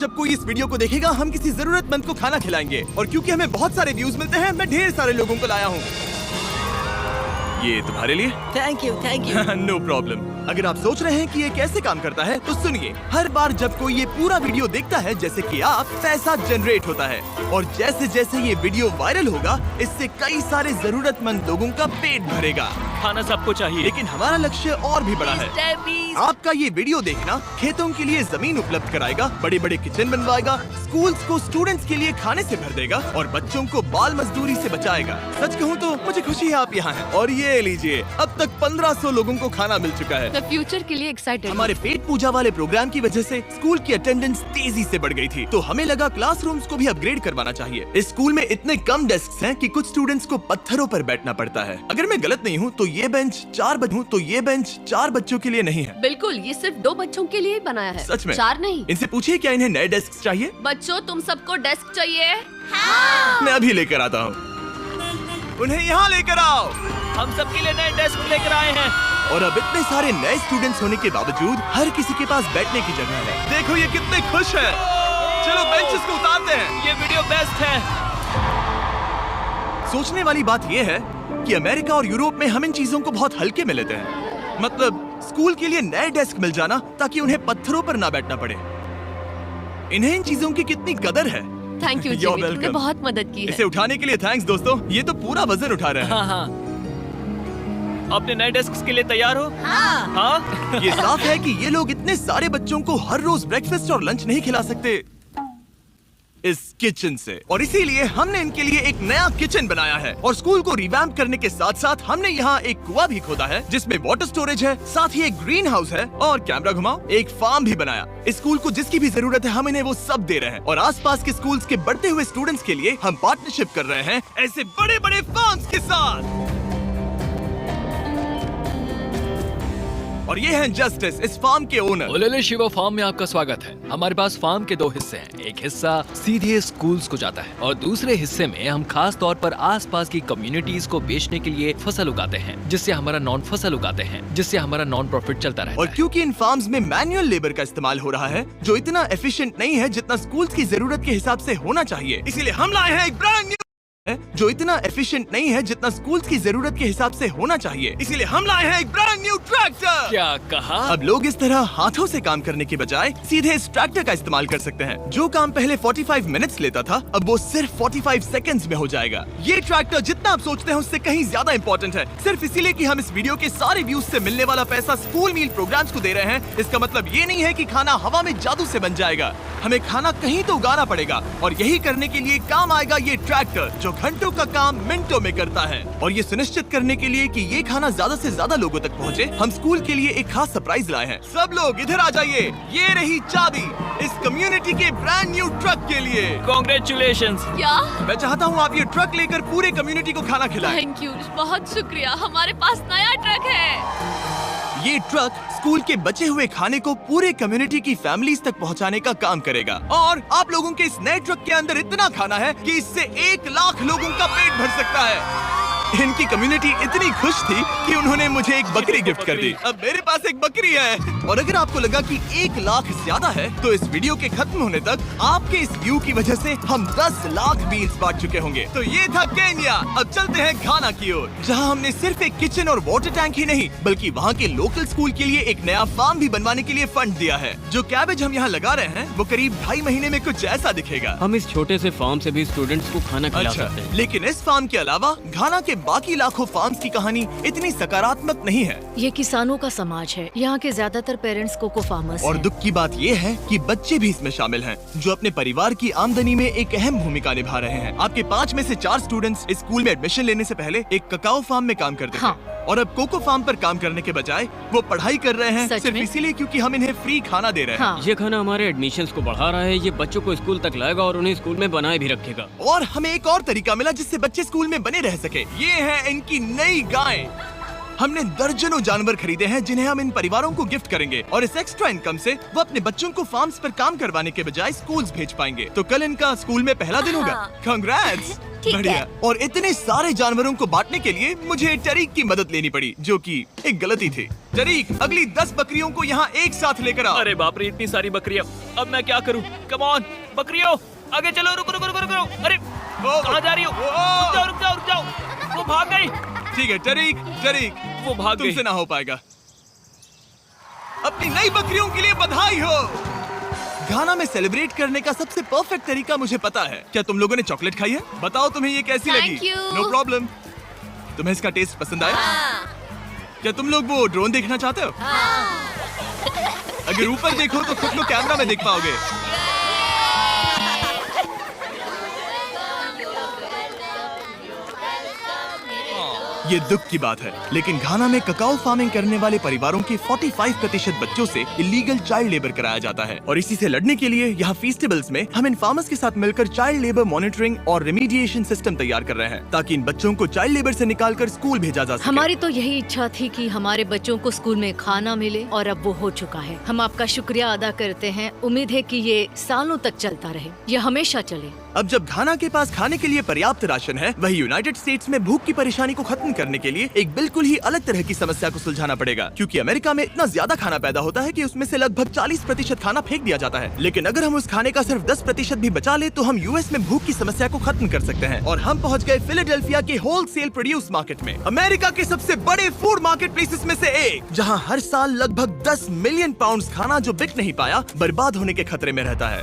जब कोई इस वीडियो को देखेगा हम किसी जरूरतमंद को खाना खिलाएंगे और क्योंकि हमें बहुत सारे व्यूज मिलते हैं मैं ढेर सारे लोगों को लाया हूँ। ये तुम्हारे लिए। Thank you know problem. अगर आप सोच रहे हैं कि ये कैसे काम करता है तो सुनिए, हर बार जब कोई ये पूरा वीडियो देखता है जैसे कि आप, पैसा जनरेट होता है और जैसे जैसे ये वीडियो वायरल होगा इससे कई सारे जरूरतमंद लोगों का पेट भरेगा। खाना सबको चाहिए, लेकिन हमारा लक्ष्य और भी बड़ा है। आपका ये वीडियो देखना खेतों के लिए जमीन उपलब्ध कराएगा, बड़े बड़े किचन बनवाएगा, स्कूल्स को स्टूडेंट्स के लिए खाने से भर देगा और बच्चों को बाल मजदूरी से बचाएगा। सच कहूँ तो मुझे खुशी है आप यहाँ हैं। और ये लीजिए, अब तक 1500 लोगों को खाना मिल चुका है। मैं फ्यूचर के लिए एक्साइटेड। हमारे पेट पूजा वाले प्रोग्राम की वजह से स्कूल की अटेंडेंस तेजी से बढ़ गई थी, तो हमें लगा क्लासरूम्स को भी अपग्रेड करवाना चाहिए। इस स्कूल में इतने कम डेस्क हैं कि कुछ स्टूडेंट्स को पत्थरों पर बैठना पड़ता है। अगर मैं गलत नहीं हूँ तो ये बेंच 4 बच्चों के लिए नहीं है। बिल्कुल, ये सिर्फ 2 बच्चों के लिए बनाया है। सच में? 4 नहीं। इनसे पूछिए क्या इन्हें नए डेस्क चाहिए। बच्चों, तुम सबको डेस्क चाहिए? हाँ। मैं अभी लेकर आता हूँ। उन्हें यहाँ लेकर आओ। हम सबके लिए नए डेस्क लेकर आए हैं। और अब इतने सारे नए स्टूडेंट्स होने के बावजूद हर किसी के पास बैठने की जगह है। देखो ये कितने खुश हैं। चलो बेंचेस को उतारते हैं। ये वीडियो बेस्ट है। सोचने वाली बात ये है कि अमेरिका और यूरोप में हम इन चीजों को बहुत हल्के में लेते हैं। मतलब स्कूल के लिए नए डेस्क मिल जाना ताकि उन्हें पत्थरों पर ना बैठना पड़े। इन्हें इन चीजों की कितनी कदर है। थैंक यू You're जिमी, तुमने welcome। बहुत मदद की है। इसे उठाने के लिए थैंक्स दोस्तों। ये तो पूरा वजन उठा रहे हैं। हाँ। अपने नए डेस्क के लिए तैयार हो? हाँ। ये साफ है कि ये लोग इतने सारे बच्चों को हर रोज ब्रेकफास्ट और लंच नहीं खिला सकते इस किचन से, और इसीलिए हमने इनके लिए एक नया किचन बनाया है। और स्कूल को रिवैम्प करने के साथ साथ हमने यहाँ एक कुआं भी खोदा है जिसमें वाटर स्टोरेज है, साथ ही एक ग्रीन हाउस है और कैमरा घुमाओ, एक फार्म भी बनाया। इस स्कूल को जिसकी भी जरूरत है हम इन्हें वो सब दे रहे हैं। और आसपास के स्कूल्स के बढ़ते हुए स्टूडेंट्स के लिए हम पार्टनरशिप कर रहे हैं ऐसे बड़े बड़े फार्म्स के साथ। और ये हैं जस्टिस, इस फार्म के ओनर। ओलेले शिवा फार्म में आपका स्वागत है। हमारे पास फार्म के 2 हिस्से हैं। एक हिस्सा सीधे स्कूल्स को जाता है और दूसरे हिस्से में हम खास तौर पर आसपास की कम्युनिटीज को बेचने के लिए फसल उगाते हैं, जिससे हमारा नॉन प्रॉफिट चलता रहता और है। क्योंकि इन फार्म्स में मैनुअल लेबर का इस्तेमाल हो रहा है जो इतना एफिशिएंट नहीं है जितना स्कूल्स की जरूरत के हिसाब से होना चाहिए, इसीलिए हम लाए हैं एक ब्रांड न्यू ट्रैक्टर। क्या कहा? अब लोग इस तरह हाथों से काम करने के बजाय सीधे इस ट्रैक्टर का इस्तेमाल कर सकते हैं। जो काम पहले 45 मिनट्स लेता था अब वो सिर्फ 45 सेकंड्स में हो जाएगा। ये ट्रैक्टर जितना आप सोचते हैं उससे कहीं ज्यादा इम्पोर्टेंट है। सिर्फ इसीलिए कि हम इस वीडियो के सारे व्यूज से मिलने वाला पैसा स्कूल मील प्रोग्राम्स को दे रहे हैं, इसका मतलब ये नहीं है कि खाना हवा में जादू से बन जाएगा। हमें खाना कहीं तो उगाना पड़ेगा और यही करने के लिए काम आएगा ये ट्रैक्टर जो घंटों का काम मिनटों में करता है। और ये सुनिश्चित करने के लिए कि ये खाना ज्यादा से ज्यादा लोगों तक पहुंचे, हम स्कूल के लिए एक खास सरप्राइज लाए हैं। सब लोग इधर आ जाइए, ये रही चाबी इस कम्युनिटी के ब्रांड न्यू ट्रक के लिए। Congratulations। क्या? मैं चाहता हूँ आप ये ट्रक लेकर पूरे कम्युनिटी को खाना खिलाएं। थैंक यू, बहुत शुक्रिया। हमारे पास नया ट्रक है। ये ट्रक स्कूल के बचे हुए खाने को पूरे कम्युनिटी की फैमिलीज तक पहुंचाने का काम करेगा। और आप लोगों के इस नए ट्रक के अंदर इतना खाना है कि इससे 1 लाख लोगों का पेट भर सकता है। इनकी कम्युनिटी इतनी खुश थी कि उन्होंने मुझे एक बकरी गिफ्ट कर दी। अब मेरे पास एक बकरी है। और अगर आपको लगा कि 1 लाख ज्यादा है तो इस वीडियो के खत्म होने तक आपके इस व्यू की वजह से हम 10 लाख मील्स बांट चुके होंगे। तो ये था केन्या। अब चलते हैं घाना की ओर, जहां हमने सिर्फ एक किचन और वाटर टैंक ही नहीं बल्कि वहां के लोकल स्कूल के लिए एक नया फार्म भी बनवाने के लिए फंड दिया है। जो कैबेज हम यहाँ लगा रहे हैं वो करीब 2.5 महीने में कुछ ऐसा दिखेगा। हम इस छोटे से फार्म से भी स्टूडेंट्स को खाना खिला अच्छा, सकते हैं। लेकिन इस फार्म के अलावा घाना के बाकी लाखों फार्म्स की कहानी इतनी सकारात्मक नहीं है। ये किसानों का समाज है। यहाँ के ज्यादातर पेरेंट्स कोको फार्मर्स और हैं। दुख की बात ये है कि बच्चे भी इसमें शामिल हैं, जो अपने परिवार की आमदनी में एक अहम भूमिका निभा रहे हैं। आपके 5 में से 4 स्टूडेंट्स इस स्कूल में एडमिशन लेने से पहले एक ककाओ फार्म में काम करते हाँ। थे और अब कोको फार्म पर काम करने के बजाय वो पढ़ाई कर रहे हैं सच सिर्फ में? इसीलिए क्योंकि हम इन्हें फ्री खाना दे रहे हैं। हाँ। ये खाना हमारे एडमिशन्स को बढ़ा रहा है। ये बच्चों को स्कूल तक लाएगा और उन्हें स्कूल में बनाए भी रखेगा। और हमें एक और तरीका मिला जिससे बच्चे स्कूल में बने रह सके। ये है इनकी नई गाय। हमने दर्जनों जानवर खरीदे हैं जिन्हें हम इन परिवारों को गिफ्ट करेंगे और इस एक्स्ट्रा इनकम से वो अपने बच्चों को फार्म्स पर काम करवाने के बजाय स्कूल्स भेज पाएंगे। तो कल इनका स्कूल में पहला दिन होगा। कांग्रेट्स। ठीक है। बढ़िया। और इतने सारे जानवरों को बांटने के लिए मुझे टरीक की मदद लेनी पड़ी, जो कि एक गलती थी। टरीक, अगली 10 बकरियों को यहाँ एक साथ लेकर आओ। अरे बाप रे, इतनी सारी बकरियां, अब मैं क्या करूं? कम ऑन बकरियों, आगे चलो। रुको रुको रुको रुको। अरे कहाँ जा रही हो? रुक जाओ रुक जाओ रुक जाओ, वो भाग गई। ठीक है टरीक, टरीक वो भाग गई। तुमसे ना हो पाएगा। अपनी नई बकरियों के लिए बधाई हो। घाना में सेलिब्रेट करने का सबसे परफेक्ट तरीका मुझे पता है। क्या तुम लोगों ने चॉकलेट खाई है? बताओ तुम्हें ये कैसी Thank लगी? you. No problem. तुम्हें इसका टेस्ट पसंद आया? क्या तुम लोग वो ड्रोन देखना चाहते हो? अगर ऊपर देखो तो खुद को कैमरा में देख पाओगे। ये दुख की बात है, लेकिन घाना में ककाओ फार्मिंग करने वाले परिवारों के 45% बच्चों से इलीगल चाइल्ड लेबर कराया जाता है और इसी से लड़ने के लिए यहाँ फेस्टिवल्स में हम इन फार्मर्स के साथ मिलकर चाइल्ड लेबर मॉनिटरिंग और रेमीडिएशन सिस्टम तैयार कर रहे हैं ताकि इन बच्चों को चाइल्ड लेबर से निकालकर स्कूल भेजा जा सके। हमारी तो यही इच्छा थी कि हमारे बच्चों को स्कूल में खाना मिले और अब वो हो चुका है। हम आपका शुक्रिया अदा करते हैं। उम्मीद है कि ये सालों तक चलता रहे, ये हमेशा चले। अब जब घाना के पास खाने के लिए पर्याप्त राशन है, वही यूनाइटेड स्टेट्स में भूख की परेशानी को खत्म करने के लिए एक बिल्कुल ही अलग तरह की समस्या को सुलझाना पड़ेगा, क्योंकि अमेरिका में इतना ज्यादा खाना पैदा होता है कि उसमें से लगभग 40% खाना फेंक दिया जाता है। लेकिन अगर हम उस खाने का सिर्फ 10% भी बचा ले तो हम यूएस में भूख की समस्या को खत्म कर सकते हैं। और हम पहुंच गए फिलाडेल्फिया के होलसेल प्रोड्यूस मार्केट में, अमेरिका के सबसे बड़े फूड मार्केट प्लेसेस में से एक, जहां हर साल लगभग 10 मिलियन पाउंड खाना जो बिक नहीं पाया बर्बाद होने के खतरे में रहता है।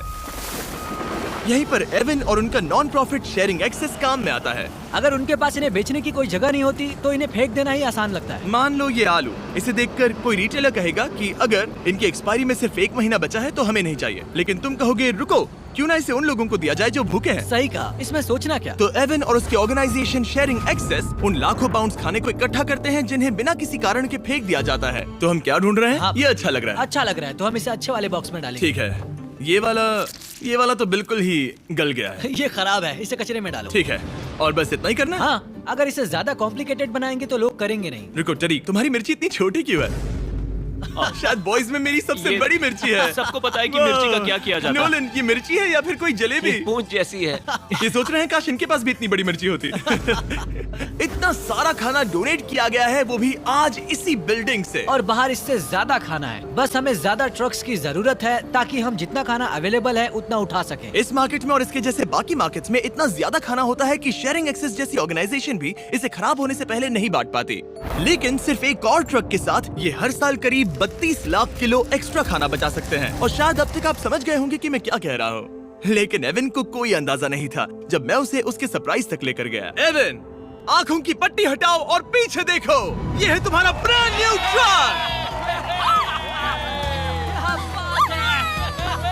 यहीं पर एवन और उनका नॉन प्रॉफिट शेयरिंग एक्सेस काम में आता है। अगर उनके पास इन्हें बेचने की कोई जगह नहीं होती तो इन्हें फेंक देना ही आसान लगता है। मान लो ये आलू, इसे देखकर कोई रिटेलर कहेगा कि अगर इनकी एक्सपायरी में सिर्फ 1 महीना बचा है तो हमें नहीं चाहिए, लेकिन तुम कहोगे रुको, क्यों ना इसे उन लोगों को दिया जाए जो भूखे हैं। सही कहा, इसमें सोचना क्या। तो एवन और उसके ऑर्गेनाइजेशन शेयरिंग एक्सेस उन लाखों पाउंड्स खाने को इकट्ठा करते हैं जिन्हें बिना किसी कारण के फेंक दिया जाता है। तो हम क्या ढूंढ रहे हैं? ये अच्छा लग रहा है। अच्छा लग रहा है तो हम इसे अच्छे वाले बॉक्स में डालेंगे। ठीक है, ये वाला तो बिल्कुल ही गल गया है। ये खराब है, इसे कचरे में डालो। ठीक है, और बस इतना ही करना है? हाँ, अगर इसे ज्यादा कॉम्प्लिकेटेड बनाएंगे तो लोग करेंगे नहीं। रुको टरीक, तुम्हारी मिर्ची इतनी छोटी क्यों है? शायद बॉयज में मेरी सबसे ये बड़ी मिर्ची है। सबको पता है कि मिर्ची का क्या किया जाता है। नोलन, ये मिर्ची है या फिर कोई जलेबी? पूंछ जैसी है। ये सोच रहे हैं काश इनके पास भी इतनी बड़ी मिर्ची होती। इतना सारा खाना डोनेट किया गया है, वो भी आज इसी बिल्डिंग से। और बाहर इससे ज्यादा खाना है, बस हमें ज्यादा ट्रक्स की जरूरत है ताकि हम जितना खाना अवेलेबल है उतना उठा सके। इस मार्केट में और इसके जैसे बाकी मार्केट्स में इतना ज्यादा खाना होता है कि शेयरिंग एक्सेस जैसी ऑर्गेनाइजेशन भी इसे खराब होने से पहले नहीं बांट पाती। लेकिन सिर्फ एक और ट्रक के साथ ये हर साल करीब 32 लाख किलो एक्स्ट्रा खाना बचा सकते हैं। और शायद अब तक आप समझ गए होंगे कि मैं क्या कह रहा हूँ, लेकिन एवन को कोई अंदाजा नहीं था जब मैं उसे उसके सरप्राइज तक लेकर गया। एवन, आंखों की पट्टी हटाओ और पीछे देखो, ये है तुम्हारा ब्रांड न्यू ट्रक।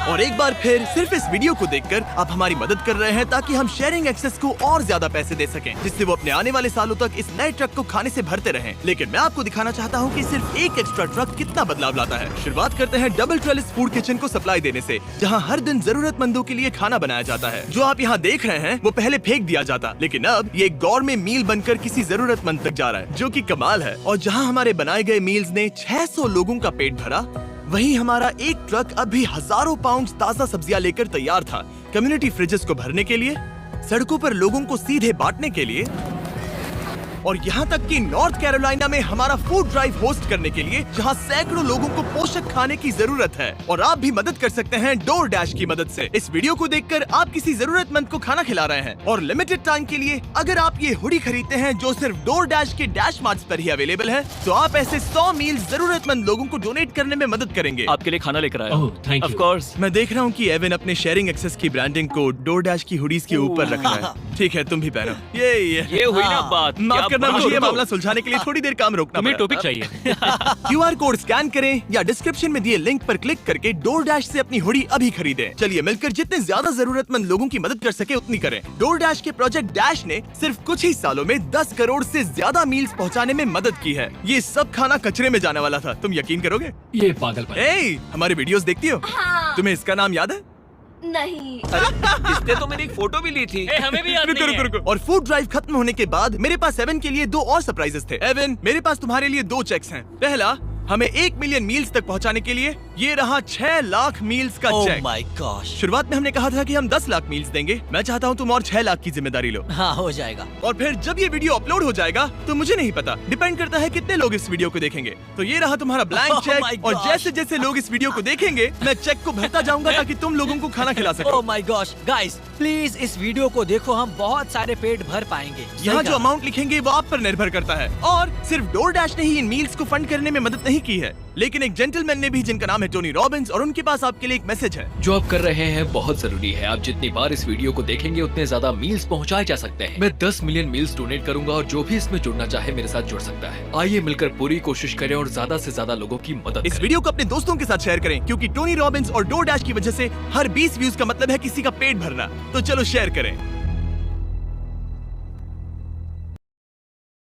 और एक बार फिर सिर्फ इस वीडियो को देखकर आप हमारी मदद कर रहे हैं ताकि हम शेयरिंग एक्सेस को और ज्यादा पैसे दे सकें, जिससे वो अपने आने वाले सालों तक इस नए ट्रक को खाने से भरते रहें। लेकिन मैं आपको दिखाना चाहता हूँ कि सिर्फ एक एक्स्ट्रा ट्रक कितना बदलाव लाता है। शुरुआत करते हैं डबल ट्रेलिस फूड किचन को सप्लाई देने से, जहाँ हर दिन जरूरतमंदों के लिए खाना बनाया जाता है। जो आप यहाँ देख रहे हैं वो पहले फेंक दिया जाता, लेकिन अब ये गौरमेट मील बनकर किसी जरूरतमंद तक जा रहा है, जो कि कमाल है। और जहाँ हमारे बनाए गए मील्स ने 600 लोगों का पेट भरा, वहीं हमारा एक ट्रक अभी हजारों पाउंड ताजा सब्जियां लेकर तैयार था, कम्युनिटी फ्रिजेस को भरने के लिए, सड़कों पर लोगों को सीधे बांटने के लिए, और यहाँ तक कि नॉर्थ कैरोलिना में हमारा फूड ड्राइव होस्ट करने के लिए, जहाँ सैकड़ों लोगों को पोषक खाने की जरूरत है। और आप भी मदद कर सकते हैं डोर डैश की मदद से। इस वीडियो को देखकर आप किसी जरूरतमंद को खाना खिला रहे हैं, और लिमिटेड टाइम के लिए अगर आप ये हुडी खरीदते हैं जो सिर्फ डोर डैश के डैश मार्ट्स पर ही अवेलेबल है, तो आप ऐसे 100 मील जरूरतमंद लोगों को डोनेट करने में मदद करेंगे। आपके लिए खाना लेकर आया। ओह, थैंक यू। Of course. मैं देख रहा हूँ कि एवन अपने शेयरिंग एक्सेस की ब्रांडिंग को डोर डैश की हुडीज के ऊपर रख रहा है। ठीक है, तुम भी पहनो। ये ये हुई ना बात। माफ करना, क्या मुझे ये बात- मामला सुलझाने के लिए थोड़ी देर काम रोकना तुम्हें पड़ा। टॉपिक चाहिए। QR कोड स्कैन करें या डिस्क्रिप्शन में दिए लिंक पर क्लिक करके डोर डैश से अपनी हुडी अभी खरीदें। चलिए मिलकर जितने ज्यादा जरूरतमंद लोगों की मदद कर सके उतनी करें। डोर डैश के प्रोजेक्ट डैश ने सिर्फ कुछ ही सालों में 10 करोड़ से ज्यादा मील्स पहुंचाने में मदद की है। ये सब खाना कचरे में जाने वाला था, तुम यकीन करोगे? ये पागलपन। ए, हमारे वीडियोस देखती हो? हाँ। तुम्हें इसका नाम याद है? नहीं। इसने तो मेरी एक फोटो भी ली थी। हमें भी याद रुको नहीं रुको है। रुको। और फूड ड्राइव खत्म होने के बाद मेरे पास एवन के लिए 2 और सरप्राइजेस थे। एवन, मेरे पास तुम्हारे लिए 2 चेक्स हैं। पहला, हमें 1 मिलियन मील्स तक पहुंचाने के लिए ये रहा 6 लाख मील्स का ओह चेक। My gosh. शुरुआत में हमने कहा था कि हम 10 लाख मील्स देंगे। मैं चाहता हूँ तुम और 6 लाख की जिम्मेदारी लो। हाँ, हो जाएगा। और फिर जब ये वीडियो अपलोड हो जाएगा तो मुझे नहीं पता, डिपेंड करता है कितने लोग इस वीडियो को देखेंगे। तो ये रहा तुम्हारा ब्लैंक Oh my चेक। और gosh. जैसे जैसे लोग इस वीडियो को देखेंगे मैं चेक को भरता जाऊंगा ताकि तुम लोगों को खाना खिला ओह सको। माय गॉश, गाइस प्लीज इस वीडियो को देखो, हम बहुत सारे पेट भर पाएंगे। यहाँ सही जो अमाउंट लिखेंगे वो आप पर निर्भर करता है। और सिर्फ डोरडैश ने ही इन मील्स को फंड करने में मदद नहीं की है, लेकिन एक जेंटलमैन ने भी जिनका नाम है टोनी रॉबिन्स, और उनके पास आपके लिए एक मैसेज है। जो आप कर रहे हैं बहुत जरूरी है। आप जितनी बार इस वीडियो को देखेंगे उतने ज्यादा मील्स पहुंचाए जा सकते हैं। मैं 10 मिलियन मील्स डोनेट करूंगा और जो भी इसमें जुड़ना चाहे मेरे साथ जुड़ सकता है। आइए मिलकर पूरी कोशिश करें और ज्यादा से ज्यादा लोगों की मदद इस करें। वीडियो को अपने दोस्तों के साथ शेयर करें, क्योंकि टोनी रॉबिन्स और डोरडैश की वजह से हर 20 व्यूज का मतलब है किसी का पेट भरना। तो चलो शेयर करें।